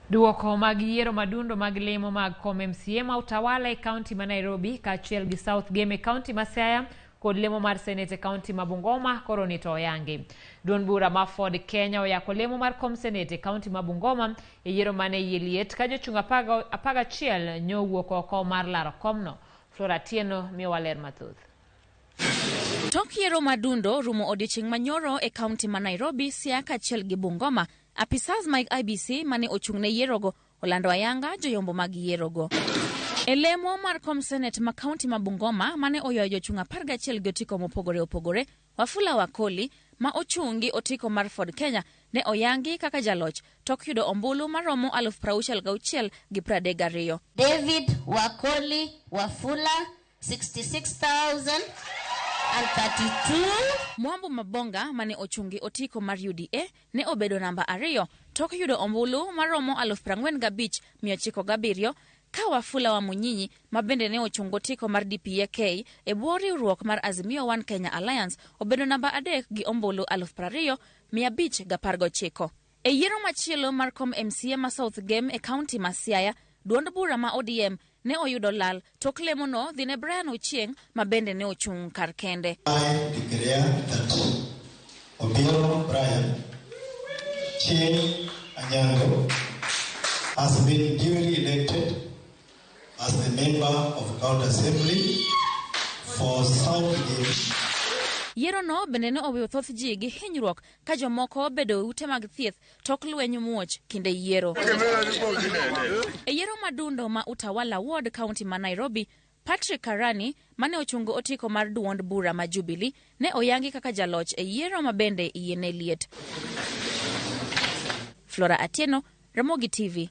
Duoko mag yiero madundo mag lemo mag kom MCA ma utawala e kaunti ma Nairobi kaachiel gi South Game e kaunti ma Siaya kod lemo mar Senate e kaunti ma Bungoma koro nito oyangi. Duond bura ma Ford Kenya oyako lemo mar kom Senate e kaunti ma Bungoma e yiero mane yie liet ka jochung' 11 nyowuok oko mar laro komno. Flora Tieno miyowa ler mathoth. Tok yiero madundo rumo odiochieng' manyoro e kaunti ma Nairobi, Siaya kaachiel gi Bungoma, apisas mag IBC mane ochung'ne yierogo olando ayanga joyombo mag yierogo. E lemo mar kom Senate ma kaunti ma Bungoma mane oyoyo jochung' 11 gi otiko mopogore opogore, Wafula Wakoli ma ochung' gi otiko mar Ford Kenya ne oyangi kaka jaloch tok yudo ombulu maromo 66,032. David Wakoli Wafula 66,032. Mwambu Mabonga mane ochungi otiko mar UDA ne obedo namba 2 tok yudo ombulu maromo 45,907 ka Wafula wa Munyinyi mabende ne ochungo otiko mar DPK e bwo riwruok mar Azimio One Kenya Alliance obedo namba 3 gi ombulu 20,519. E yiero machielo mar kom MCA ma South Game e kaunti ma Siaya, duond bura ma ODM ne oyudo lal tok lemo no dhine Brian Ochieng mabende ne ochung' kar kende. I declare that Obiero Brian Cheng Anyango has been duly elected as the member of County Assembly for South Game. Yiero no bende ne owiyo thoth ji gi hinyruok ka jomoko bedo ute mag thieth tok lweny muoch kinde yiero. E yiero madundo ma utawala ward kaunti ma Nairobi, Patrick Karani mane ochungo otiko mar duond bura ma Jubilee ne oyangi kaka jaloch e yiero mabende yiene liet. Flora Atieno, Ramogi TV.